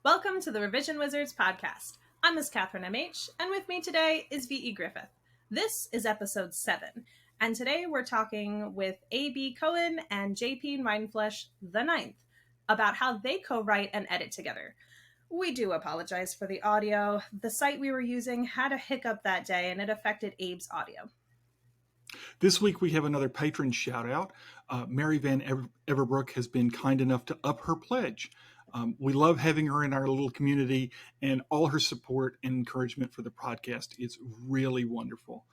Welcome to the Revision Wizards podcast. I'm Miss Catherine M.H, and with me today is V.E. Griffith. This is episode 7, and today we're talking with A.B. Cohen and J.P. Rindfleisch IX about how they co-write and edit together. We do apologize for the audio. The site we were using had a hiccup that day, and it affected Abe's audio. This week we have another patron shout out. Mary Van Everbrook has been kind enough to up her pledge. We love having her in our little community, and all her support and encouragement for the podcast is really wonderful.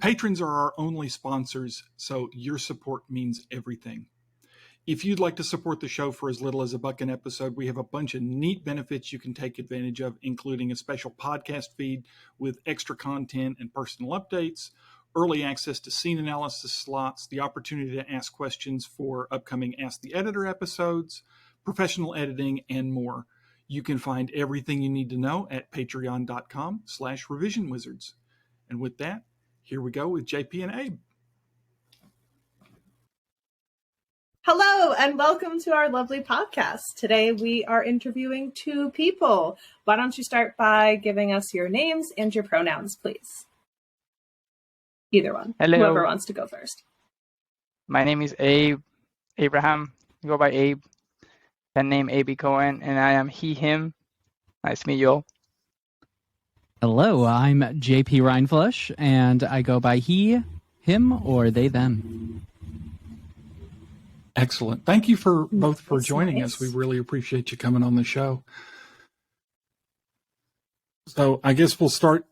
Patrons are our only sponsors, so your support means everything. If you'd like to support the show for as little as $1 an episode, we have a bunch of neat benefits you can take advantage of, including a special podcast feed with extra content and personal updates, early access to scene analysis slots, the opportunity to ask questions for upcoming Ask the Editor episodes, professional editing, and more. You can find everything you need to know at patreon.com/revisionwizards. And with that, here we go with JP and Abe. Hello, and welcome to our lovely podcast. Today we are interviewing two people. Why don't you start by giving us your names and your pronouns, please? Either one. Hello. Whoever wants to go first. My name is Abraham. I go by Abe. Pen name A.B. Cohen, and I am he, him. Nice to meet you all. Hello, I'm J.P. Rindfleisch, and I go by he, him, or they, them. Excellent. Thank you for both for That's joining nice. us. We really appreciate you coming on the show. So I guess we'll start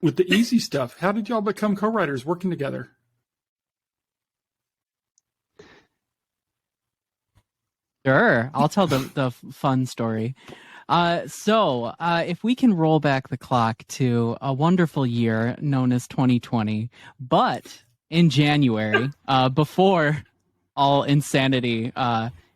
with the easy stuff. How did y'all become co-writers working together? Sure, I'll tell the fun story. So if we can roll back the clock to a wonderful year known as 2020, but in January, before all insanity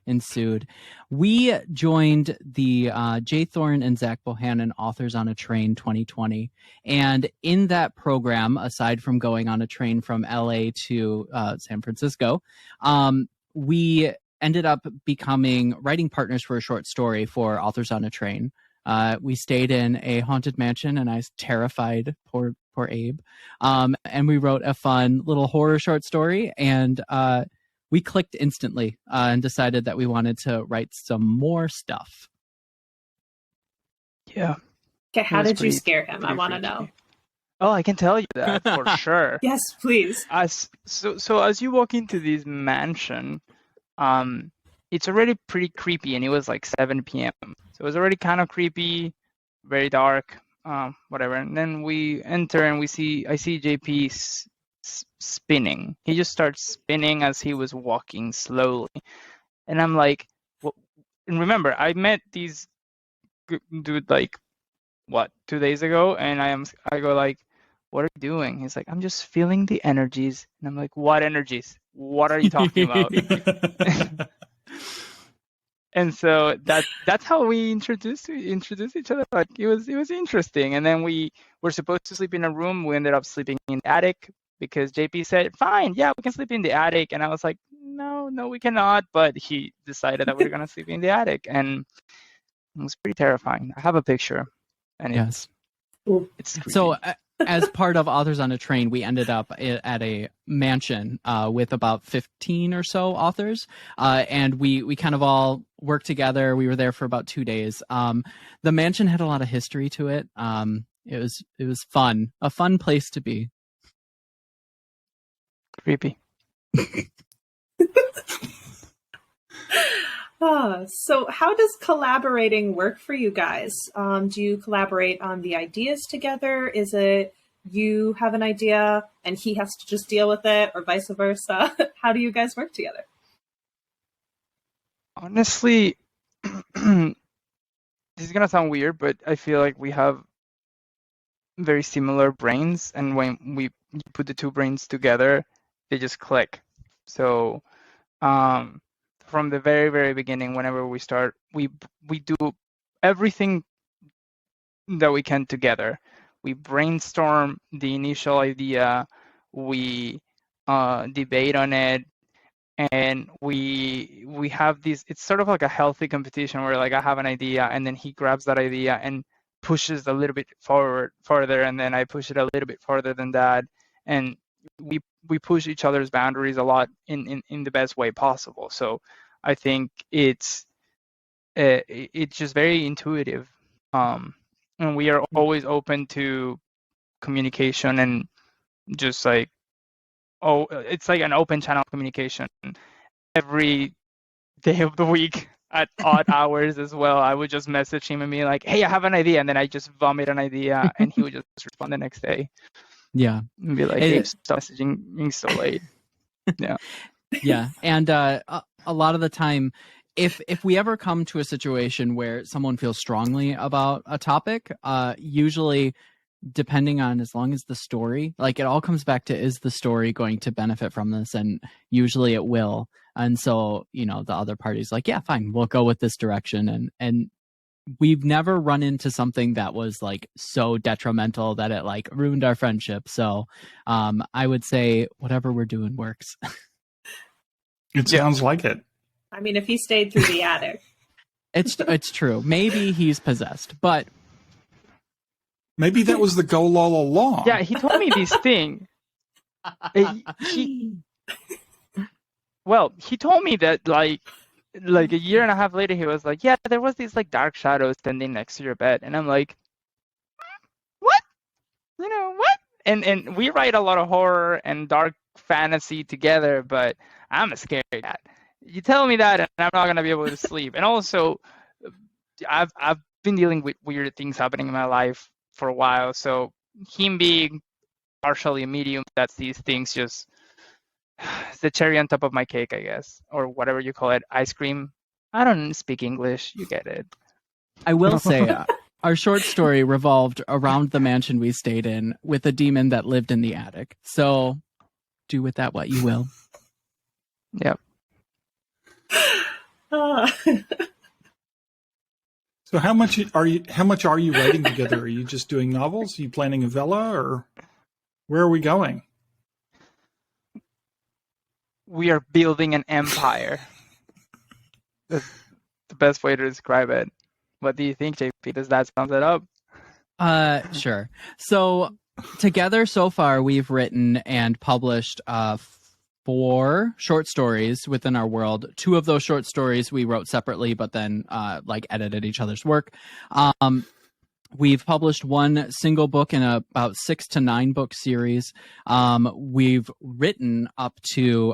ensued, we joined the J. Thorne and Zach Bohannon Authors on a Train 2020. And in that program, aside from going on a train from LA to San Francisco, we ended up becoming writing partners for a short story for Authors on a Train. We stayed in a haunted mansion, and I was terrified, poor Abe. And we wrote a fun little horror short story, and we clicked instantly and decided that we wanted to write some more stuff. Yeah. Okay, how did you scare him? I want to freaky. know. Oh, I can tell you that for sure. Yes, please. So as you walk into this mansion, it's already pretty creepy, and it was like 7 p.m. So it was already kind of creepy, very dark, whatever. And then we enter, and I see JP spinning. He just starts spinning as he was walking slowly, and I'm like, well, and remember, I met these dude like 2 days ago, and I go like, what are you doing? He's like, I'm just feeling the energies. And I'm like, what energies? What are you talking about? And so that's how we introduced each other. Like it was interesting. And then we were supposed to sleep in a room. We ended up sleeping in the attic because JP said, fine, yeah, we can sleep in the attic. And I was like, no, we cannot. But he decided that we were gonna sleep in the attic, and it was pretty terrifying. I have a picture, and Yes. it's creepy. So as part of Authors on a Train, we ended up at a mansion with about 15 or so authors, and we kind of all worked together. We were there for about 2 days. The mansion had a lot of history to it. It was fun, a fun place to be. Creepy. So how does collaborating work for you guys? Do you collaborate on the ideas together? Is it you have an idea and he has to just deal with it, or vice versa? How do you guys work together? Honestly, this is gonna sound weird, but I feel like we have very similar brains, and when we put the two brains together, they just click. So from the very, very beginning, whenever we start, we do everything that we can together. We brainstorm the initial idea, we debate on it, and we have these. It's sort of like a healthy competition where like I have an idea, and then he grabs that idea and pushes a little bit farther, and then I push it a little bit farther than that, and we push each other's boundaries a lot in the best way possible. So I think it's just very intuitive, and we are always open to communication, and just like it's like an open channel communication every day of the week at odd hours as well. I would just message him and be like, hey, I have an idea, and then I just vomit an idea, and he would just respond the next day. Yeah, and be like, hey, stop messaging so late. Yeah. Yeah, and a lot of the time, if we ever come to a situation where someone feels strongly about a topic, usually, depending on, as long as the story, like, it all comes back to, is the story going to benefit from this? And usually it will. And so, the other party's like, yeah, fine, we'll go with this direction. And we've never run into something that was like so detrimental that it like ruined our friendship. So I would say whatever we're doing works. It sounds like it. I mean, if he stayed through the attic. It's true. Maybe he's possessed, but maybe that was the goal all along. Yeah, he told me this thing. He told me that like a year and a half later, he was like, yeah, there was these like dark shadows standing next to your bed. And I'm like, what? What? And we write a lot of horror and dark fantasy together, but I'm a scary cat. You tell me that, and I'm not gonna be able to sleep. And also, I've been dealing with weird things happening in my life for a while. So him being partially a medium that sees things, just it's the cherry on top of my cake, I guess, or whatever you call it, ice cream. I don't speak English. You get it. I will say, our short story revolved around the mansion we stayed in with a demon that lived in the attic. So do with that what you will. Yep. So how much are you writing together? Are you just doing novels? Are you planning a villa, or where are we going? We are building an empire. That's the best way to describe it. What do you think, JP? Does that sum it up? Sure. So together so far we've written and published 4 short stories within our world. 2 of those short stories we wrote separately, but then edited each other's work. We've published 1 single book in about 6 to 9 book series. We've written up to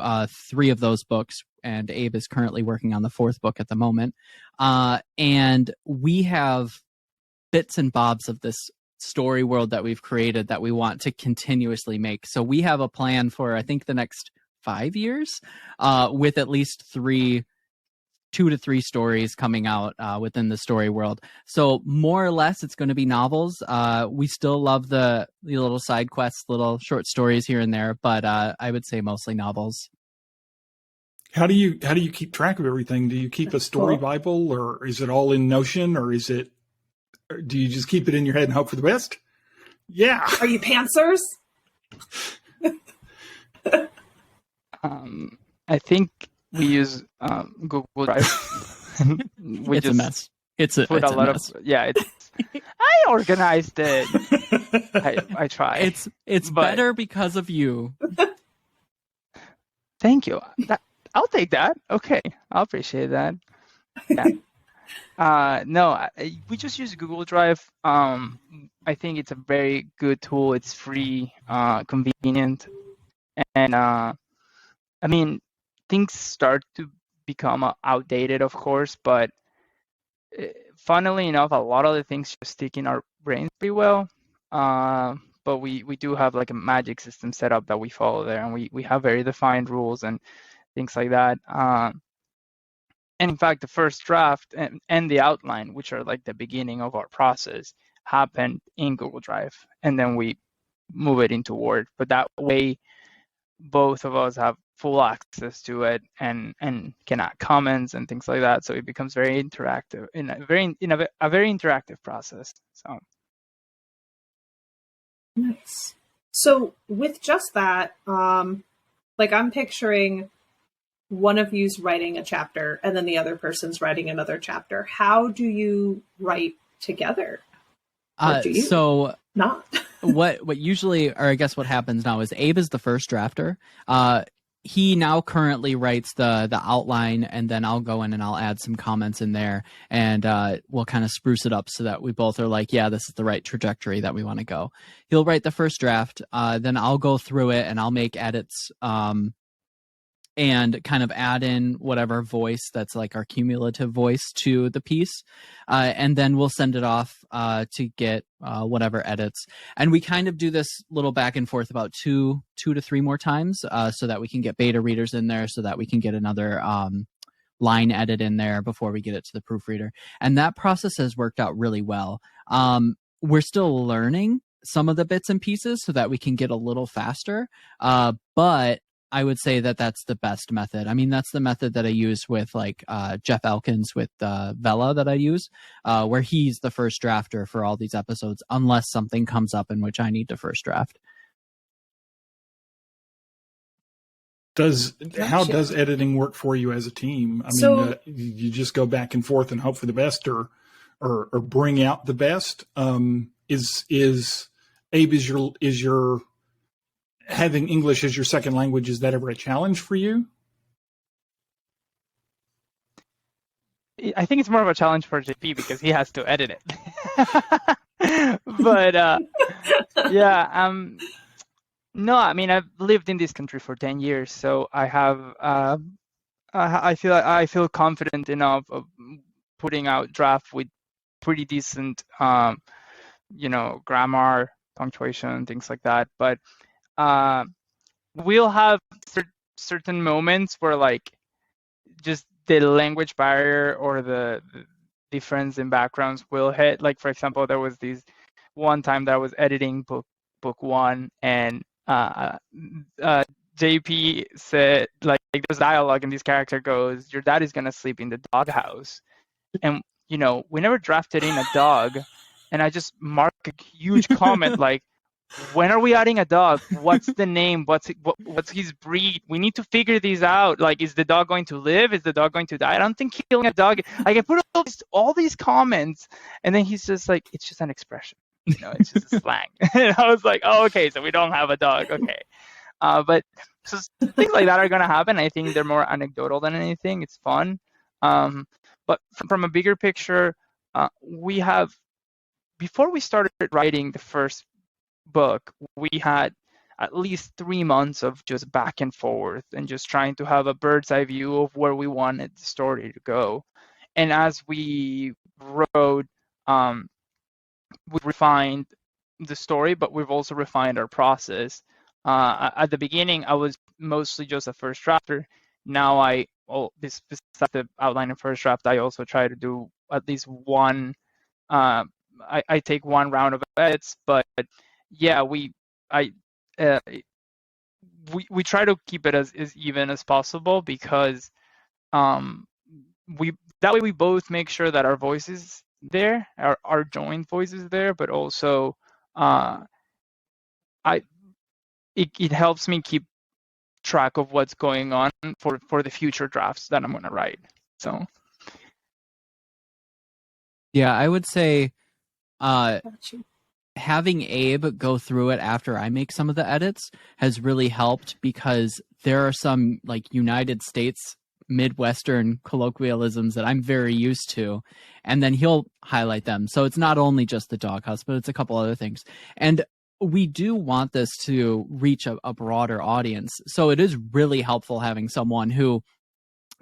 3 of those books, and Abe is currently working on the 4th book at the moment. And we have bits and bobs of this story world that we've created that we want to continuously make. So we have a plan for, I think, the next 5 years, with at least 2 to 3 stories coming out within the story world. So more or less, it's going to be novels. We still love the little side quests, little short stories here and there, but I would say mostly novels. How do you keep track of everything? Do you keep a story Bible, or is it all in Notion, or do you just keep it in your head and hope for the best? Yeah. Are you pantsers? I think we use Google Drive. It's a mess. It's a mess. I organized it. I try. It's better because of you. Thank you. I'll take that. Okay, I'll appreciate that. Yeah. No, we just use Google Drive. I think it's a very good tool. It's free, convenient, and I mean, things start to become outdated, of course, but funnily enough, a lot of the things just stick in our brains pretty well. But we do have like a magic system set up that we follow there, and we have very defined rules and things like that. And in fact, the first draft and the outline, which are like the beginning of our process, happened in Google Drive, and then we move it into Word. But that way, both of us have full access to it and can add comments and things like that. So it becomes very interactive a very interactive process. So nice. So with just that, like I'm picturing one of you's writing a chapter and then the other person's writing another chapter. How do you write together? Or do you So not? what usually, or I guess what happens now, is Abe is the first drafter. He now currently writes the outline, and then I'll go in and I'll add some comments in there, and we'll kind of spruce it up so that we both are like, yeah, this is the right trajectory that we want to go. He'll write the first draft, then I'll go through it and I'll make edits, and kind of add in whatever voice that's like our cumulative voice to the piece. And then we'll send it off to get whatever edits. And we kind of do this little back and forth about two to three more times so that we can get beta readers in there, so that we can get another line edit in there before we get it to the proofreader. And that process has worked out really well. We're still learning some of the bits and pieces so that we can get a little faster. But I would say that that's the best method. I mean, that's the method that I use with like Jeff Elkins with Vela that I use, where he's the first drafter for all these episodes, unless something comes up in which I need to first draft. How does editing work for you as a team? I mean, you just go back and forth and hope for the best, or bring out the best. Is Abe, is your having English as your second language, is that ever a challenge for you? I think it's more of a challenge for JP because he has to edit it. But yeah, no, I mean, I've lived in this country for 10 years, so I have I feel confident enough of putting out draft with pretty decent grammar, punctuation, things like that. But we'll have certain moments where like just the language barrier or the difference in backgrounds will hit. Like, for example, there was this one time that I was editing book one, and JP said, like there's dialogue and this character goes, "Your dad is gonna sleep in the doghouse," and we never drafted in a dog, and I just marked a huge comment like, when are we adding a dog? What's the name? What's his breed? We need to figure these out. Like, is the dog going to live? Is the dog going to die? I don't think killing a dog. Like, I put all these comments, and then he's just like, it's just an expression. It's just a slang. And I was like, oh, okay, so we don't have a dog. Okay. But so things like that are going to happen. I think they're more anecdotal than anything. It's fun. But from a bigger picture, we have, before we started writing the first book, we had at least 3 months of just back and forth and just trying to have a bird's eye view of where we wanted the story to go. And as we wrote, we refined the story, but we've also refined our process. At the beginning, I was mostly just a first drafter. Now besides the outline and first draft, I also try to do at least one. I take one round of edits, but yeah, we try to keep it as even as possible, because that way we both make sure that our voices there, our joint voices there, but also it helps me keep track of what's going on for the future drafts that I'm going to write. So yeah, I would say having Abe go through it after I make some of the edits has really helped, because there are some like United States Midwestern colloquialisms that I'm very used to, and then he'll highlight them. So it's not only just the doghouse, but it's a couple other things. And we do want this to reach a broader audience. So it is really helpful having someone who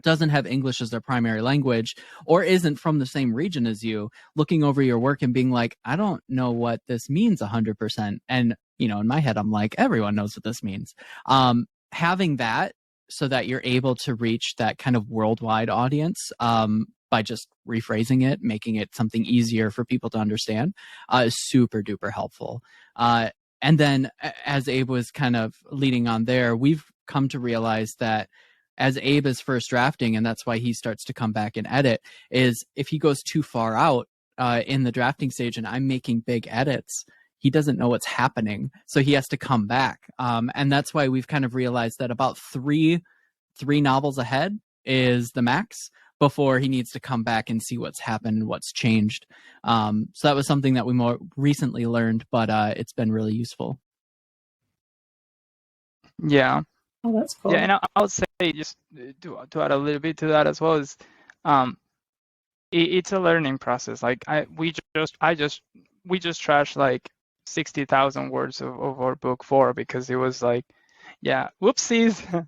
doesn't have English as their primary language or isn't from the same region as you, looking over your work and being like, I don't know what this means 100%. And, in my head, I'm like, everyone knows what this means. Having that so that you're able to reach that kind of worldwide audience by just rephrasing it, making it something easier for people to understand is super duper helpful. And then as Abe was kind of leading on there, we've come to realize that as Abe is first drafting, and that's why he starts to come back and edit, is if he goes too far out in the drafting stage and I'm making big edits, he doesn't know what's happening. So he has to come back. And that's why we've kind of realized that about 3 3 novels ahead is the max before he needs to come back and see what's happened, what's changed. So that was something that we more recently learned, but it's been really useful. Yeah. Oh, that's cool. Yeah, and I would say, just to add a little bit to that as well, is it's a learning process. Like we just trashed like 60,000 words of our book 4 because it was like, yeah, whoopsies.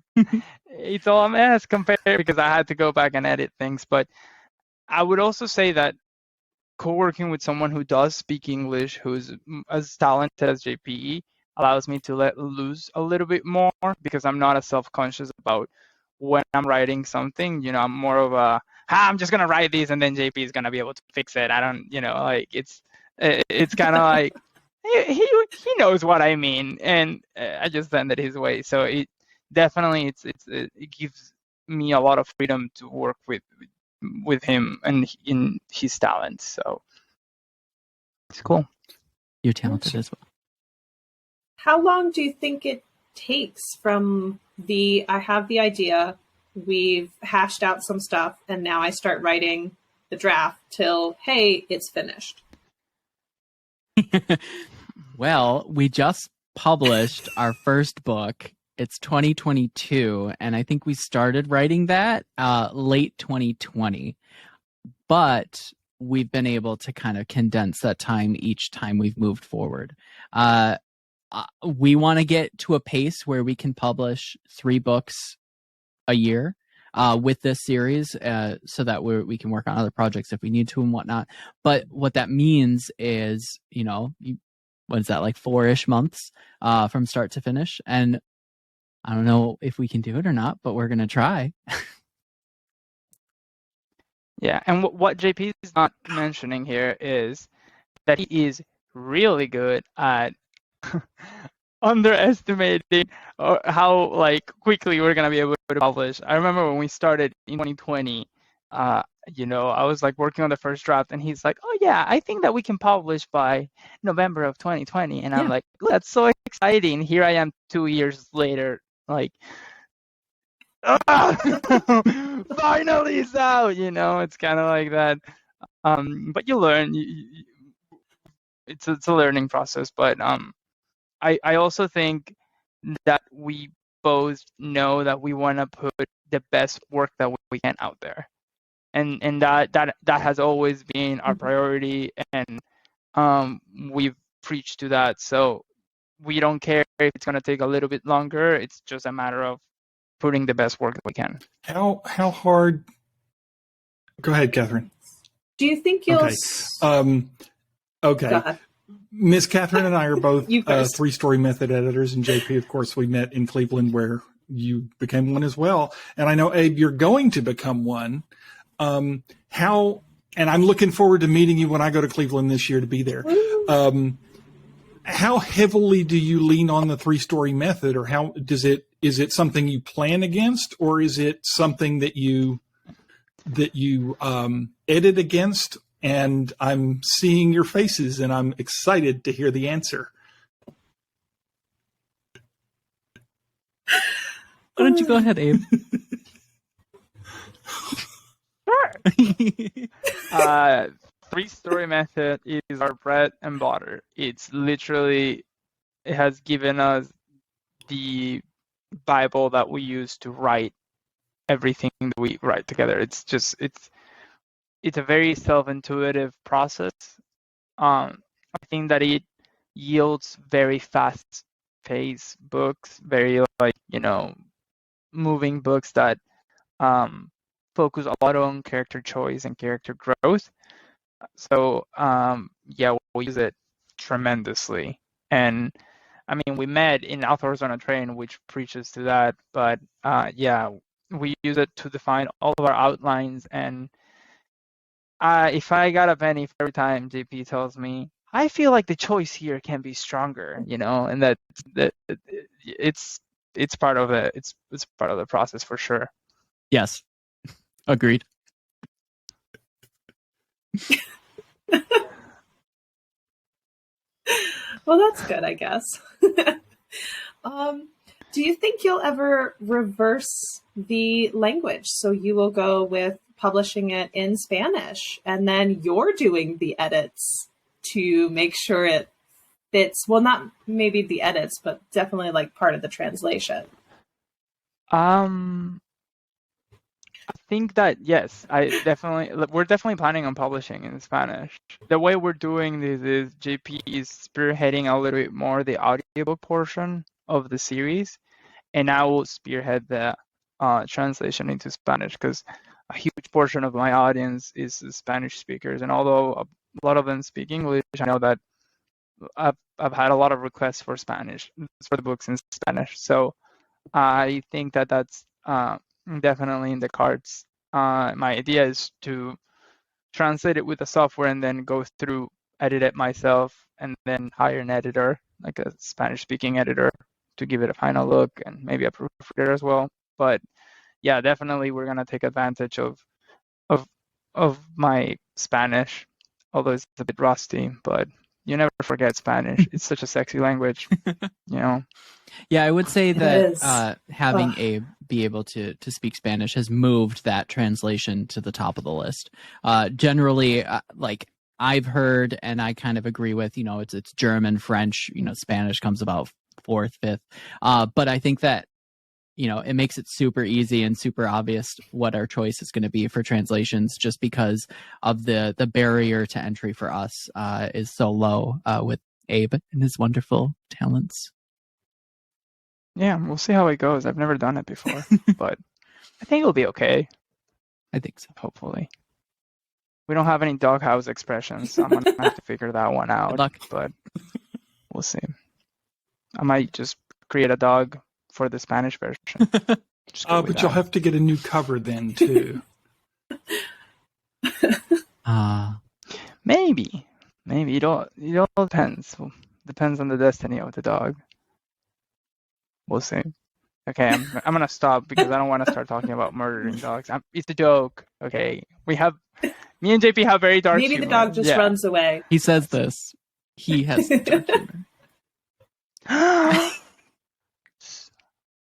It's all a mess compared, because I had to go back and edit things. But I would also say that co-working with someone who does speak English, who's as talented as JP, allows me to let loose a little bit more, because I'm not as self-conscious about when I'm writing something. You know, I'm more of a, I'm just gonna write these and then JP is gonna be able to fix it. I don't, like it's kind of like he knows what I mean, and I just send it his way. So it definitely it gives me a lot of freedom to work with him and in his talents. So it's cool. You're talented as well. How long do you think it takes from I have the idea, we've hashed out some stuff, and now I start writing the draft till, hey, it's finished? Well, we just published our first book. It's 2022, and I think we started writing that late 2020. But we've been able to kind of condense that time each time we've moved forward. We want to get to a pace where we can publish 3 books a year with this series, so that we can work on other projects if we need to and whatnot. But what that means is, what is that, like 4-ish months from start to finish? And I don't know if we can do it or not, but we're going to try. Yeah, and what JP is not mentioning here is that he is really good at underestimating how like quickly we're gonna be able to publish. I remember when we started in 2020, I was like working on the first draft, and he's like, "Oh yeah, I think that we can publish by November of 2020," and I'm like, "That's so exciting!" Here I am 2 years later, like, finally it's out. It's kind of like that. But you learn. It's a learning process, but I also think that we both know that we want to put the best work that we can out there, and that has always been our priority, and we've preached to that. So we don't care if it's going to take a little bit longer. It's just a matter of putting the best work that we can. How hard? Go ahead, Catherine. Do you think you'll? Okay. Go ahead. Miss Catherine and I are both You first. 3-story method editors, and JP, of course, we met in Cleveland, where you became one as well. And I know, Abe, you're going to become one. And I'm looking forward to meeting you when I go to Cleveland this year to be there. How heavily do you lean on the 3-story method, or how is it something you plan against, or is it something that you edit against? And I'm seeing your faces, and I'm excited to hear the answer. Why don't you go ahead, Abe? Sure. 3-story method is our bread and butter. It's literally, it has given us the Bible that we use to write everything that we write together. It's a very self-intuitive process. I think that it yields very fast-paced books, very moving books that focus a lot on character choice and character growth. So we use it tremendously. And I mean, we met in Authors on a Train, which preaches to that. But we use it to define all of our outlines. And if I got a penny for every time JP tells me, I feel like the choice here can be stronger, and that it's part of it. It's part of the process for sure. Yes, agreed. Well, that's good, I guess. Do you think you'll ever reverse the language? So you will go with publishing it in Spanish, and then you're doing the edits to make sure it fits. Well, not maybe the edits, but definitely like part of the translation. I think that yes, we're definitely planning on publishing in Spanish. The way we're doing this is JP is spearheading a little bit more the audiobook portion of the series, and I will spearhead the translation into Spanish, because a huge portion of my audience is Spanish speakers, and although a lot of them speak English, I know that I've had a lot of requests for Spanish, for the books in Spanish. So I think that that's definitely in the cards. My idea is to translate it with the software and then go through, edit it myself, and then hire an editor, like a Spanish-speaking editor, to give it a final look, and maybe a proofreader as well. But yeah, definitely we're gonna take advantage of my Spanish, although it's a bit rusty. But you never forget Spanish. It's such a sexy language, you know. Yeah, I would say It that is. having Abe be able to speak Spanish has moved that translation to the top of the list. Generally, like I've heard, and I kind of agree with, it's German, French, Spanish comes about fourth, fifth. But I think that, it makes it super easy and super obvious what our choice is going to be for translations, just because of the barrier to entry for us is so low with Abe and his wonderful talents. Yeah, we'll see how it goes. I've never done it before, but I think it'll be okay. I think so. Hopefully. We don't have any doghouse expressions, so I'm going to have to figure that one out. Good luck. But we'll see. I might just create a dog for the Spanish version. But you'll have to get a new cover then, too. Maybe. It all depends. Depends on the destiny of the dog. We'll see. Okay, I'm gonna stop because I don't want to start talking about murdering dogs. It's a joke. Okay, me and JP have very dark Maybe humor. the dog just runs away. He says this. He has dark humor.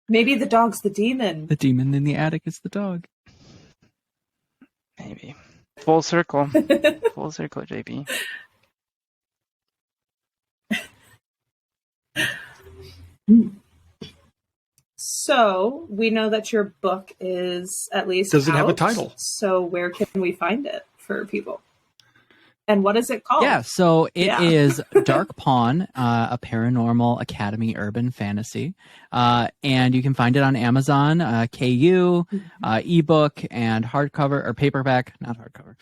Maybe the dog's the demon. The demon in the attic is the dog. Maybe. Full circle. Full circle, JP. So we know that your book is at least Does it have a out. title? So where can we find it for people? And what is it called? Yeah, so it is Dark Pawn, a Paranormal Academy urban fantasy. And you can find it on Amazon, KU, ebook, and hardcover, or paperback, not hardcover.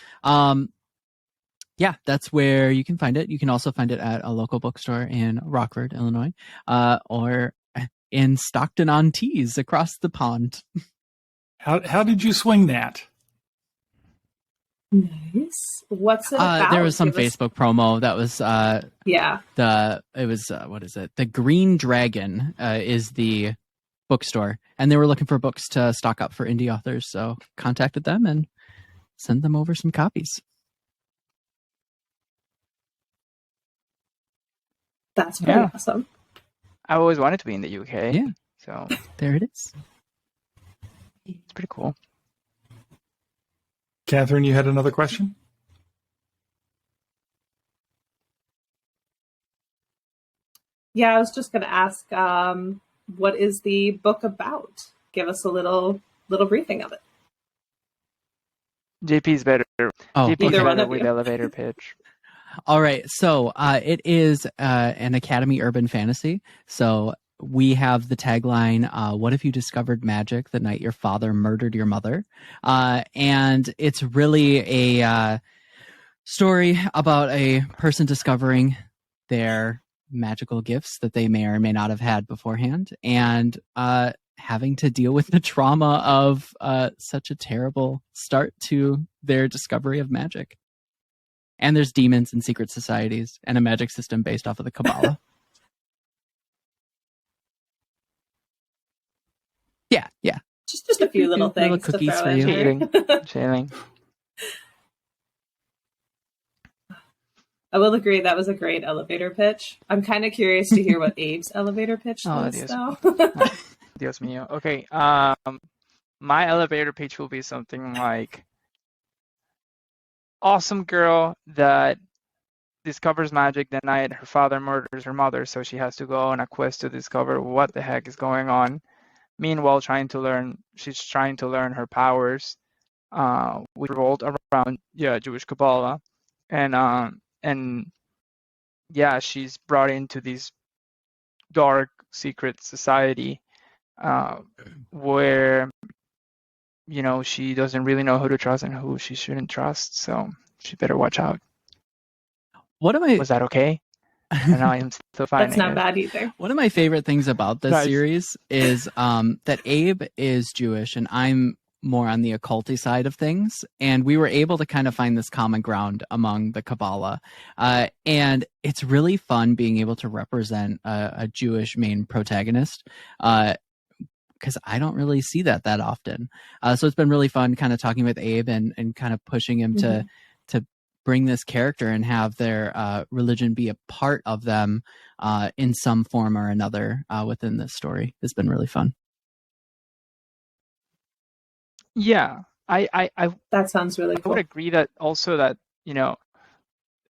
Yeah, that's where you can find it. You can also find it at a local bookstore in Rockford, Illinois, or in Stockton-on-Tees across the pond. How did you swing that? Nice. What's it about? There was some Facebook promo that was what is it? The Green Dragon is the bookstore, and they were looking for books to stock up for indie authors, so contacted them and sent them over some copies. That's pretty awesome. I always wanted to be in the UK. Yeah. So there it is. It's pretty cool. Catherine, you had another question? Yeah, I was just going to ask, what is the book about? Give us a little briefing of it. JP's better. JP's better with elevator pitch. All right, so it is an Academy urban fantasy. So we have the tagline, what if you discovered magic the night your father murdered your mother? And it's really a story about a person discovering their magical gifts that they may or may not have had beforehand, and having to deal with the trauma of such a terrible start to their discovery of magic. And there's demons and secret societies and a magic system based off of the Kabbalah. Yeah. Just a few little things. Little cookies to throw for in you. Chailing. I will agree that was a great elevator pitch. I'm kind of curious to hear what Abe's elevator pitch was, Dios though. Dios mío. Okay. My elevator pitch will be something like awesome girl that discovers magic the night her father murders her mother, so she has to go on a quest to discover what the heck is going on. Meanwhile, she's trying to learn her powers, which revolved around Jewish Kabbalah, and yeah, she's brought into this dark secret society where she doesn't really know who to trust and who she shouldn't trust, so she better watch out. Was that okay? And I am still finding That's not bad either. One of my favorite things about this series is that Abe is Jewish and I'm more on the occulty side of things, and we were able to kind of find this common ground among the Kabbalah, and it's really fun being able to represent a Jewish main protagonist, because I don't really see that often. So it's been really fun kind of talking with Abe and kind of pushing him to bring this character and have their religion be a part of them in some form or another within this story. It's been really fun. Yeah, I that sounds really cool. I would agree that also that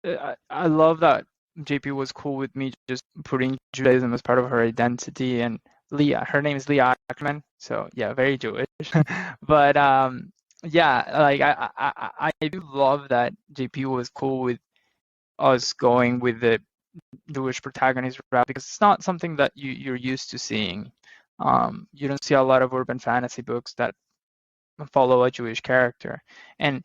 I love that JP was cool with me just putting Judaism as part of her identity, and Leah, her name is Leah Ackerman, so yeah, very Jewish. But yeah, like I do love that JP was cool with us going with the Jewish protagonist route, because it's not something that you're used to seeing. You don't see a lot of urban fantasy books that follow a Jewish character, and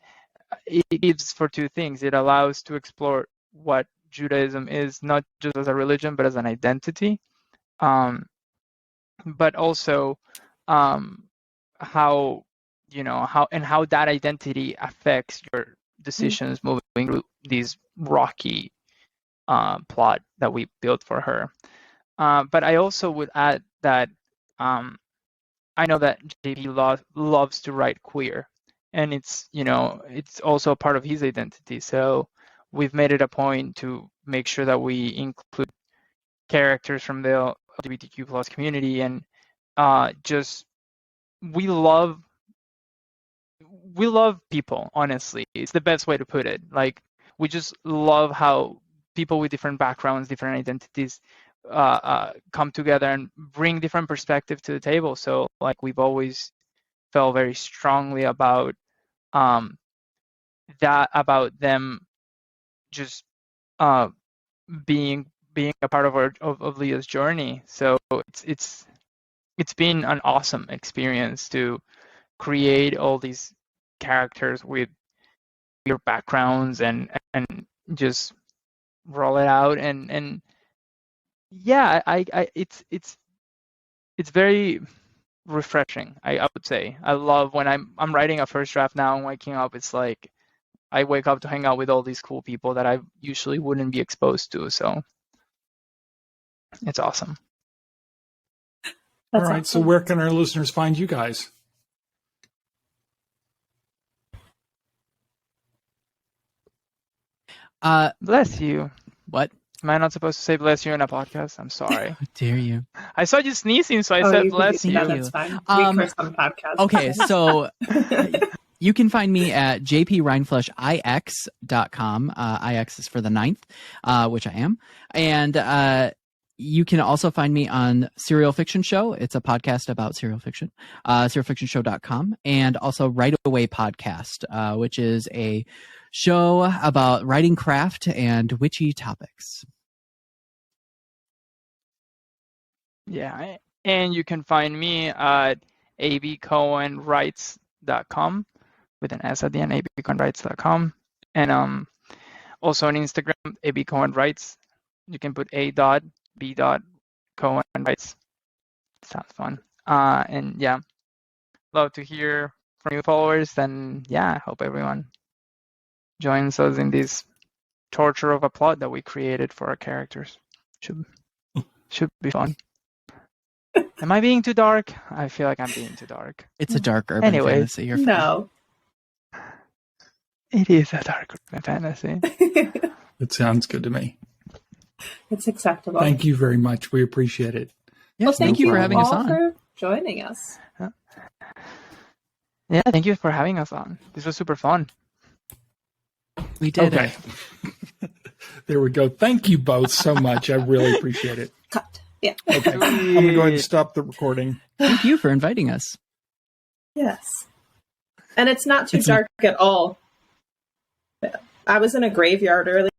it gives for two things. It allows to explore what Judaism is, not just as a religion but as an identity, but also how that identity affects your decisions moving through these rocky plot that we built for her. But I also would add that I know that JP loves to write queer, and it's also a part of his identity. So we've made it a point to make sure that we include characters from the LGBTQ plus community, and just we love people. Honestly, it's the best way to put it. Like, we just love how people with different backgrounds, different identities come together and bring different perspectives to the table. So like, we've always felt very strongly about about them just being a part of Leah's journey. So it's been an awesome experience to create all these characters with your backgrounds and just roll it out, and yeah, it's very refreshing. I would say I love when I'm writing a first draft now and waking up. It's like I wake up to hang out with all these cool people that I usually wouldn't be exposed to. So it's awesome. All right. So where can our listeners find you guys? Bless you. What? Am I not supposed to say bless you in a podcast? I'm sorry. How dare you? I saw you sneezing, so I said bless you. That's fine. We curse on the podcast. Okay, so you can find me at jprindfleischix.com. IX is for the 9th, which I am. And you can also find me on Serial Fiction Show. It's a podcast about serial fiction, serialfictionshow.com. And also Right Away Podcast, which is a show about writing craft and witchy topics. Yeah, and you can find me at abcohenwrites.com with an S at the end, abcohenwrites.com. And also on Instagram, abcohenwrites. You can put a.b.cohenwrites. Sounds fun. And yeah, love to hear from you followers. And yeah, I hope everyone joins us in this torture of a plot that we created for our characters. Should be fun. Am I being too dark? I feel like I'm being too dark. It's a dark urban fantasy. You're fine. No. It is a dark urban fantasy. It sounds good to me. It's acceptable. Thank you very much. We appreciate it. Yes, Well, thank you for having us all on. for joining us. Yeah, thank you for having us on. This was super fun. We did Okay. it. There we go. Thank you both so much. I really appreciate it. Cut. Yeah. Okay. I'm going to go ahead and stop the recording. Thank you for inviting us. Yes. And it's not too It's dark at all. I was in a graveyard earlier